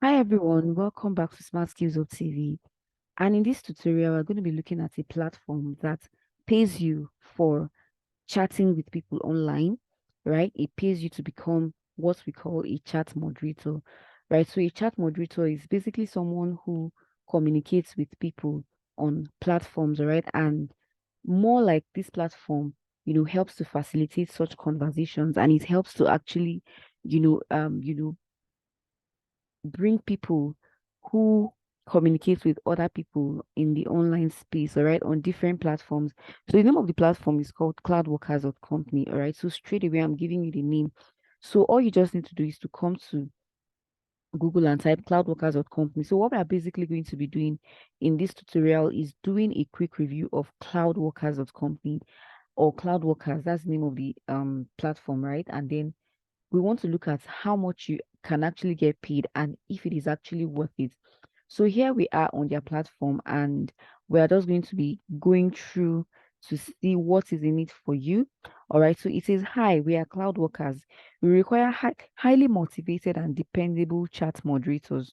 Hi everyone, welcome back to Smart Skills of TV. And in this tutorial, we're going to be looking at a platform that pays you for chatting with people online, right? It pays you to become what we call a chat moderator, right? So a chat moderator is basically someone who communicates with people on platforms, right? And more like this platform, helps to facilitate such conversations, and it helps to actually, bring people who communicate with other people in the online space, all right, on different platforms. So the name of the platform is called Cloudworkers.company, all right. So straight away, I'm giving you the name. So all you just need to do is to come to Google and type Cloudworkers.company. So what we are basically going to be doing in this tutorial is doing a quick review of Cloudworkers.company or Cloudworkers. That's the name of the platform, right? And then we want to look at how much you can actually get paid and if it is actually worth it. So here we are on their platform, and we are just going to be going through to see what is in it for you. All right. So it says, hi, we are cloud workers. We require highly motivated and dependable chat moderators.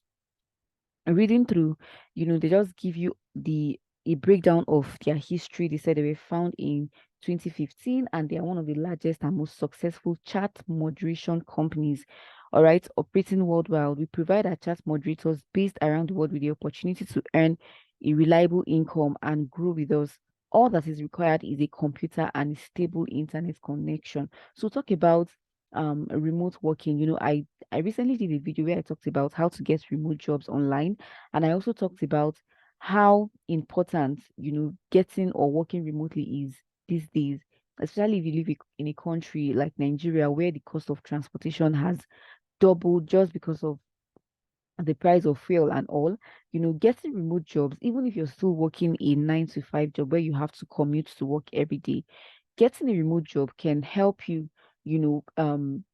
Reading through, they just give you the a breakdown of their history. They said they were found in 2015 and they are one of the largest and most successful chat moderation companies. All right, operating worldwide. We provide our chat moderators based around the world with the opportunity to earn a reliable income and grow with us. All that is required is a computer and a stable internet connection. So talk about remote working. I recently did a video where I talked about how to get remote jobs online. And I also talked about how important, getting or working remotely is these days, especially if you live in a country like Nigeria, where the cost of transportation has doubled just because of the price of fuel and all. Getting remote jobs, even if you're still working a 9 to 5 job where you have to commute to work every day, getting a remote job can help you, you know, um,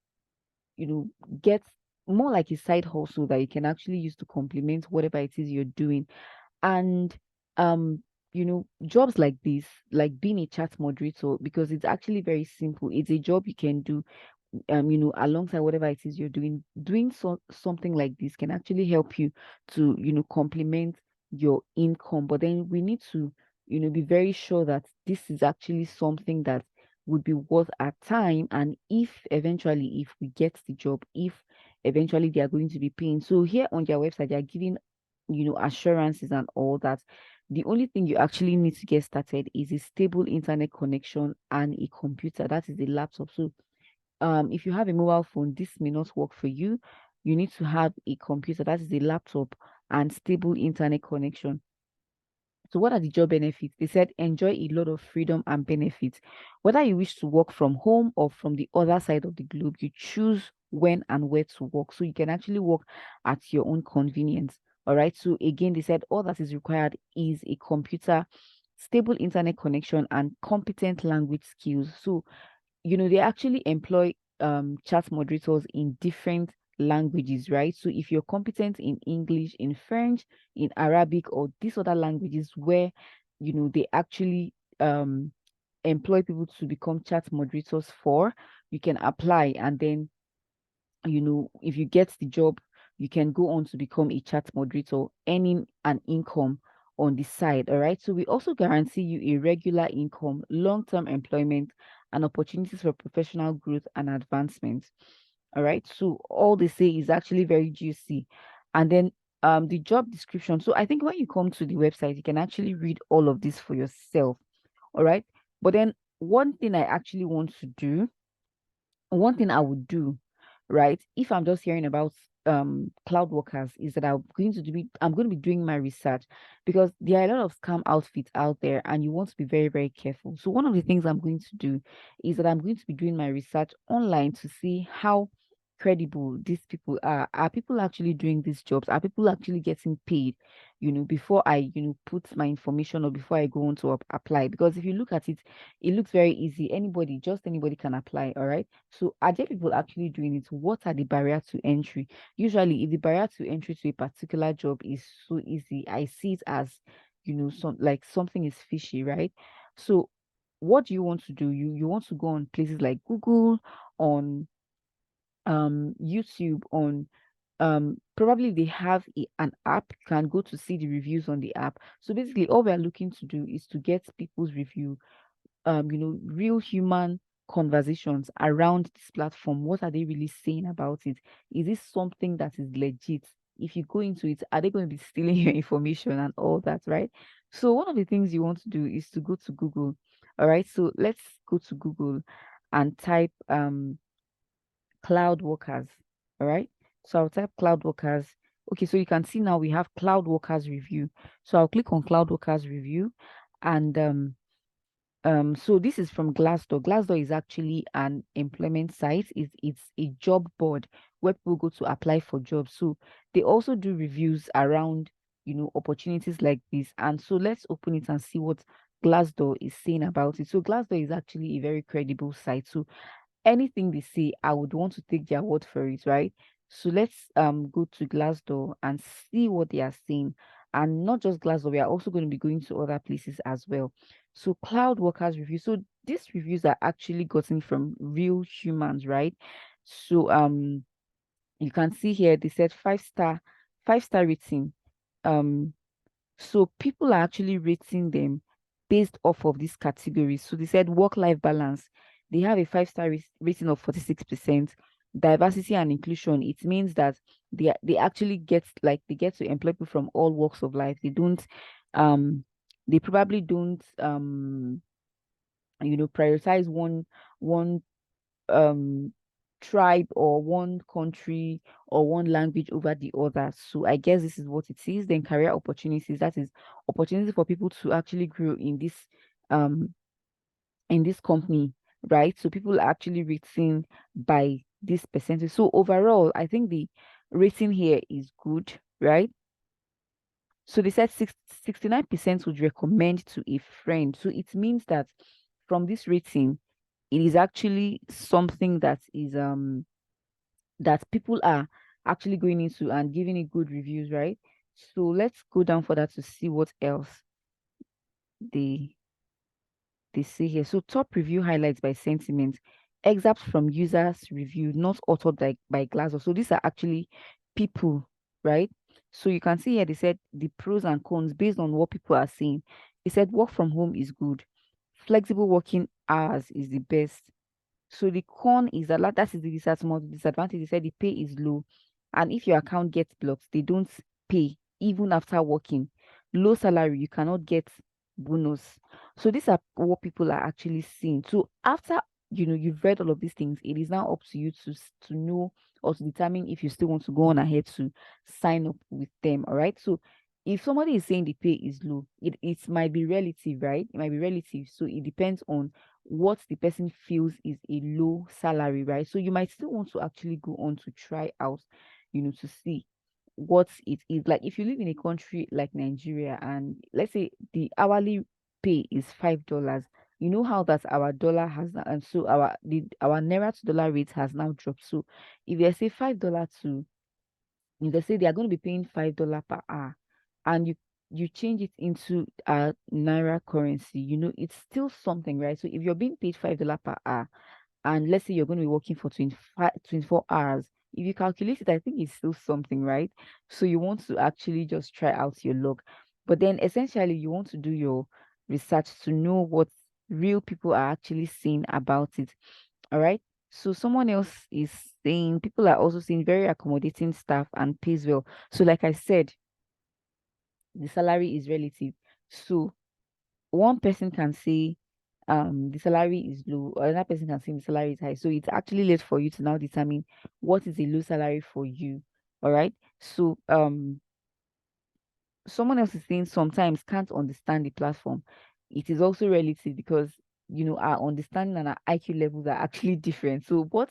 you know, get more like a side hustle that you can actually use to complement whatever it is you're doing. And um, jobs like this, like being a chat moderator, because it's actually very simple. It's a job you can do alongside whatever it is you're doing something like this can actually help you to, complement your income. But then we need to, be very sure that this is actually something that would be worth our time. And if we get the job, if eventually they are going to be paying. So here on their website, they are giving, assurances and all that. The only thing you actually need to get started is a stable internet connection and a computer. That is a laptop. So if you have a mobile phone, this may not work for you. You need to have a computer, that is a laptop, and stable internet connection. So what are the job benefits? They said enjoy a lot of freedom and benefits. Whether you wish to work from home or from the other side of the globe, you choose when and where to work. So you can actually work at your own convenience. All right. So again, they said all that is required is a computer, stable internet connection, and competent language skills. So they actually employ chat moderators in different languages, right? So if you're competent in English, in French, in Arabic, or these other languages where they actually employ people to become chat moderators for, you can apply. And then if you get the job, you can go on to become a chat moderator, earning an income on the side. All right. So we also guarantee you a regular income, long-term employment, and opportunities for professional growth and advancement. All right. So all they say is actually very juicy. And then the job description. So I think when you come to the website, you can actually read all of this for yourself. All right. But then one thing I would do, right, if I'm just hearing about cloud workers, is that I'm going to be doing my research, because there are a lot of scam outfits out there and you want to be very, very careful. So one of the things I'm going to do is that I'm going to be doing my research online to see how credible these people are. Are people actually doing these jobs? Are people actually getting paid, before I, put my information or before I go on to apply? Because if you look at it, it looks very easy. Just anybody can apply. All right. So are there people actually doing it? What are the barriers to entry? Usually, if the barrier to entry to a particular job is so easy, I see it as, something is fishy, right? So what do you want to do? You want to go on places like Google, on YouTube, on probably they have an app. You can go to see the reviews on the app. So basically all we are looking to do is to get people's review, real human conversations around this platform. What are they really saying about it? Is this something that is legit? If you go into it, are they going to be stealing your information and all that, right? So one of the things you want to do is to go to Google. All right. So let's go to Google and type cloud workers. All right. So I'll type cloud workers. Okay, so you can see now we have cloud workers review. So I'll click on cloud workers review, and so this is from Glassdoor. Glassdoor is actually an employment site. It's a job board where people go to apply for jobs. So they also do reviews around, opportunities like this. And so let's open it and see what Glassdoor is saying about it. So Glassdoor is actually a very credible site. So anything they say, I would want to take their word for it, right? So let's go to Glassdoor and see what they are saying. And not just Glassdoor, we are also going to be going to other places as well. So cloud workers review. So these reviews are actually gotten from real humans, right? So you can see here they said five-star rating. Um so people are actually rating them based off of these categories. So they said work-life balance. They have a five-star rating of 46%. Diversity and inclusion. It means that they actually they get to employ people from all walks of life. Um they probably don't prioritize one um tribe or one country or one language over the other. So I guess this is what it is. Then career opportunities, that is opportunity for people to actually grow um in this company, right? So people are actually rating by this percentage. So overall, I think the rating here is good, right? So they said 69% would recommend to a friend. So it means that from this rating, it is actually something that people are actually going into and giving it good reviews, right? So let's go down for that to see what else they they say here. So top review highlights by sentiment, excerpts from users review, not authored by Glassdoor. So these are actually people, right? So you can see here they said the pros and cons based on what people are saying. They said work from home is good, flexible working hours is the best. So the con is that is the disadvantage. They said the pay is low, and if your account gets blocked, they don't pay even after working. Low salary, you cannot get bonus. So these are what people are actually seeing. So after you've read all of these things, it is now up to you to know or to determine if you still want to go on ahead to sign up with them. All right. So if somebody is saying the pay is low, it might be relative, right? It might be relative. So it depends on what the person feels is a low salary, right? So you might still want to actually go on to try out, to see what it is like. If you live in a country like Nigeria and let's say the hourly pay is $5, you know how that our dollar has and so our naira to dollar rate has now dropped. So if they say $5 to if they say they are going to be paying $5 per hour and you change it into naira currency, it's still something, right? So if you're being paid $5 per hour and let's say you're going to be working for 24 hours, if you calculate it, I think it's still something, right? So you want to actually just try out your luck. But then essentially you want to do your research to know what real people are actually saying about it. All right. So someone else is saying people are also saying very accommodating staff and pays well. So like I said, the salary is relative. So one person can say the salary is low, or another person can say the salary is high. So it's actually left for you to now determine what is a low salary for you. All right. So someone else is saying sometimes can't understand the platform. It is also relative because our understanding and our IQ levels are actually different. So what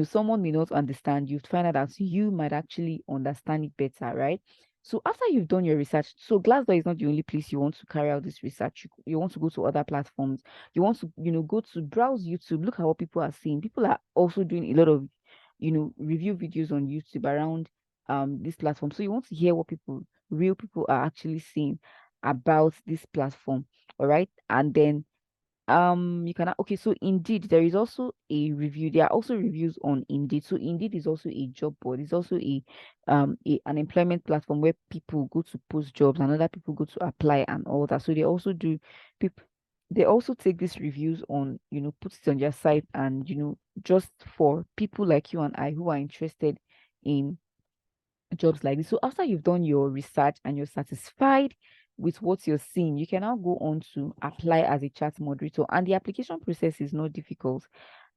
someone may not understand, you find out that you might actually understand it better, right? So after you've done your research, so Glassdoor is not the only place you want to carry out this research. You want to go to other platforms. You want to, go to browse YouTube, look at what people are saying. People are also doing a lot of, review videos on YouTube around this platform. So you want to hear what real people are actually saying about this platform. All right. And then You can, okay, so Indeed, there is also a review. There are also reviews on Indeed. So Indeed is also a job board. It's also an employment platform where people go to post jobs and other people go to apply and all that. So they also do people they also take these reviews on, put it on their site, and just for people like you and I who are interested in jobs like this. So after you've done your research and you're satisfied with what you're seeing, you can now go on to apply as a chat moderator. And the application process is not difficult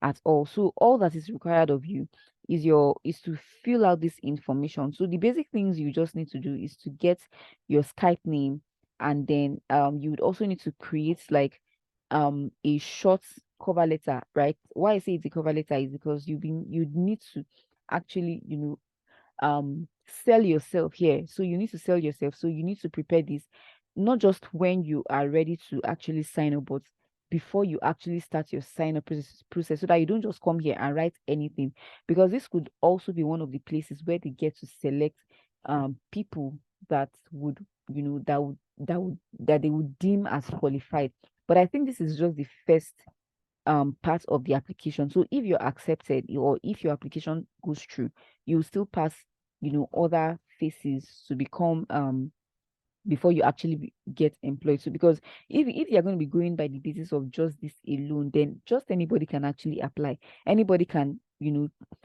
at all. So all that is required of you is to fill out this information. So the basic things you just need to do is to get your Skype name, and then you would also need to create like a short cover letter, right? Why I say it's a cover letter is because you'd need to actually, sell yourself here. So you need to sell yourself, so you need to prepare this not just when you are ready to actually sign up, but before you actually start your sign up process, so that you don't just come here and write anything, because this could also be one of the places where they get to select people that would that they would deem as qualified. But I think this is just the first part of the application. So if you're accepted, or if your application goes through, you will still pass, other phases to become before you actually get employed. So because if you're going to be going by the basis of just this alone, then just anybody can actually apply. Anybody can,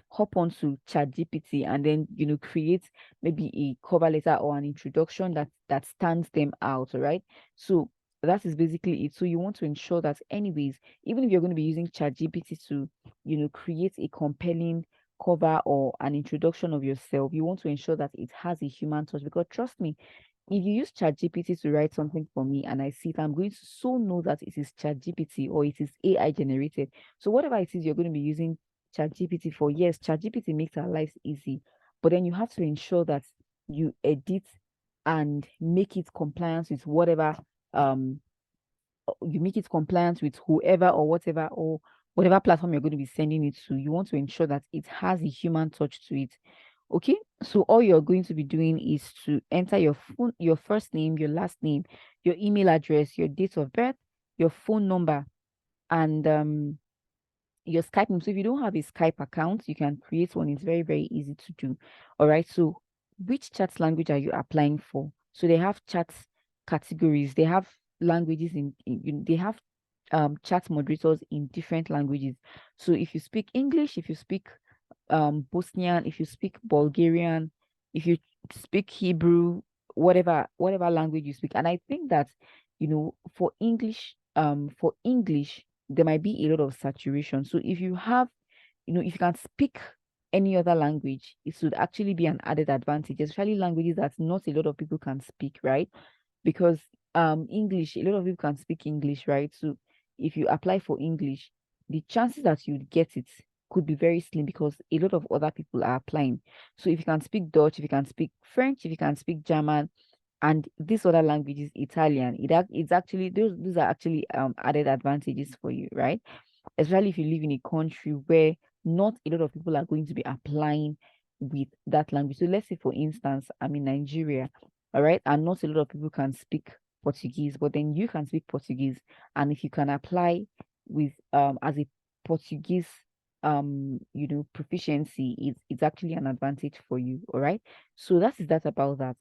hop onto ChatGPT and then, create maybe a cover letter or an introduction that stands them out, all right? So that is basically it. So you want to ensure that anyways, even if you're going to be using ChatGPT to, create a compelling cover or an introduction of yourself, you want to ensure that it has a human touch, because trust me, if you use ChatGPT to write something for me and I see it, I'm going to so know that it is ChatGPT or it is AI generated. So whatever it is you're going to be using ChatGPT for, yes, ChatGPT makes our lives easy, but then you have to ensure that you edit and make it compliant with whoever or whatever, or whatever platform you're going to be sending it to. You want to ensure that it has a human touch to it. Okay, so all you're going to be doing is to enter your first name, your last name, your email address, your date of birth, your phone number, and your Skype name. So if you don't have a Skype account, you can create one. It's very, very easy to do. All right. So which chat language are you applying for? So they have chat categories. They have languages they have chat moderators in different languages. So if you speak English, if you speak Bosnian, if you speak Bulgarian, if you speak Hebrew, whatever language you speak. And I think that, for English, there might be a lot of saturation. So if you have, if you can speak any other language, it should actually be an added advantage, especially languages that not a lot of people can speak, right? Because English, a lot of people can speak English, right? So if you apply for English, the chances that you'd get it could be very slim, because a lot of other people are applying. So if you can speak Dutch, if you can speak French, if you can speak German, and this other language is Italian, it's actually those are actually added advantages for you, right? Especially if you live in a country where not a lot of people are going to be applying with that language. So let's say, for instance, I'm in Nigeria, all right, and not a lot of people can speak Portuguese, but then you can speak Portuguese, and if you can apply with as a Portuguese proficiency, it's actually an advantage for you, all right? So that about that.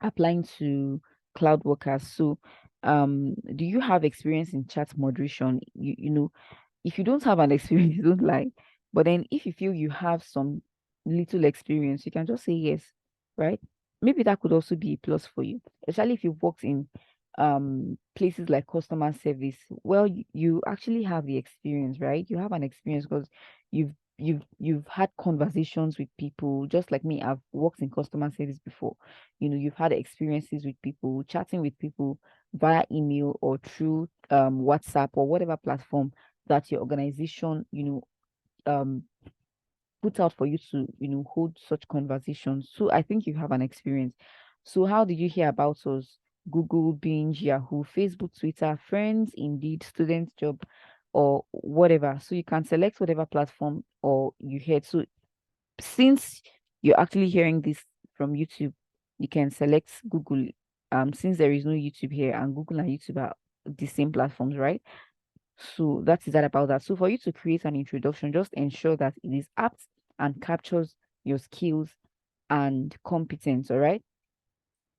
Applying to Cloudworkers. So do you have experience in chat moderation? If you don't have an experience, don't lie. But then if you feel you have some little experience, you can just say yes, right? Maybe that could also be a plus for you, especially if you've worked in places like customer service. Well, you actually have the experience, right? You have an experience because you've had conversations with people, just like me. I've worked in customer service before. You've had experiences with people, chatting with people via email or through WhatsApp or whatever platform that your organization, um, put out for you to, hold such conversations. So I think you have an experience. So how did you hear about us? Google, Binge, Yahoo, Facebook, Twitter, Friends, Indeed, Student Job, or whatever. So you can select whatever platform or you heard. So since you're actually hearing this from YouTube, you can select Google. Since there is no YouTube here, and Google and YouTube are the same platforms, right? So that is that about that. So for you to create an introduction, just ensure that it is apt and captures your skills and competence. All right.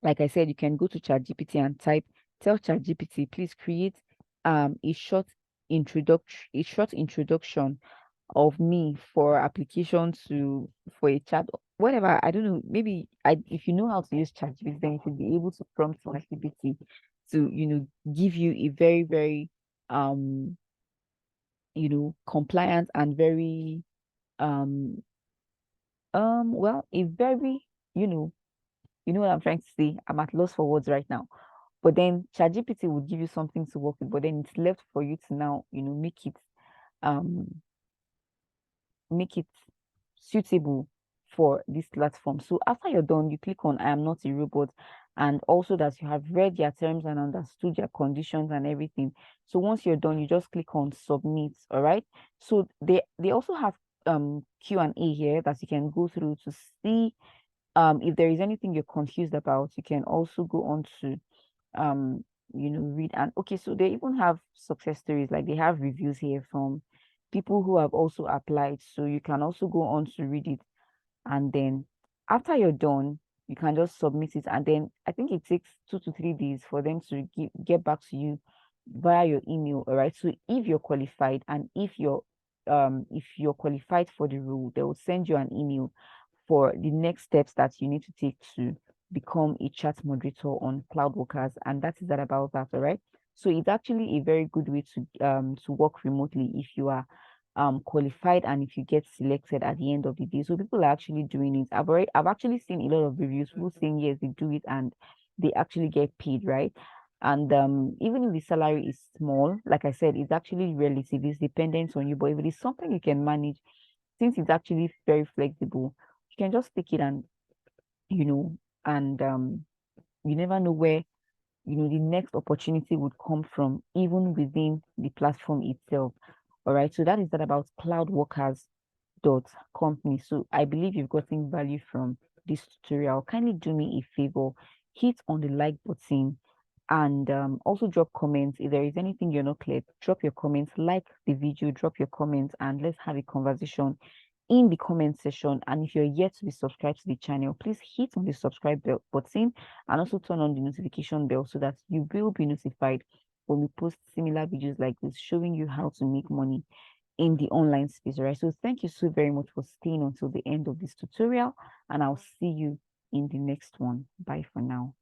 Like I said, you can go to ChatGPT and type, tell ChatGPT, please create a short introduction of me for application to for a chat, whatever. I don't know. Maybe if you know how to use ChatGPT, then you should be able to prompt ChatGPT to, give you a very, very um, compliant and very well, a very, what I'm trying to say. I'm at loss for words right now. But then ChatGPT would give you something to work with, but then it's left for you to now, um make it suitable for this platform. So after you're done, you click on I am not a robot, and also that you have read their terms and understood their conditions and everything. So once you're done, you just click on submit. All right. So they also have Q&A here that you can go through to see if there is anything you're confused about. You can also go on to um read. And okay, so they even have success stories, like they have reviews here from people who have also applied, so you can also go on to read it. And then after you're done, you can just submit it, and then I think it takes 2 to 3 days for them to get back to you via your email. All right, so if you're qualified, and if you're qualified for the role, they will send you an email for the next steps that you need to take to become a chat moderator on Cloudworkers, and that is that about that. All right. So it's actually a very good way to work remotely if you are qualified and if you get selected at the end of the day. So people are actually doing it. I've actually seen a lot of reviews, people saying yes, they do it and they actually get paid, right? And even if the salary is small, like I said, it's actually relative, it's dependent on you. But if it is something you can manage, since it's actually very flexible, you can just take it, and you know, and you never know where the next opportunity would come from, even within the platform itself. All right. So that is that about cloudworkers.company. So I believe you've gotten value from this tutorial. Kindly do me a favor, hit on the like button, and also drop comments. If there is anything you're not clear, drop your comments, like the video, drop your comments, and let's have a conversation in the comment section. And if you're yet to be subscribed to the channel, please hit on the subscribe button and also turn on the notification bell so that you will be notified when we post similar videos like this, showing you how to make money in the online space. All right. So thank you so very much for staying until the end of this tutorial, and I'll see you in the next one. Bye for now.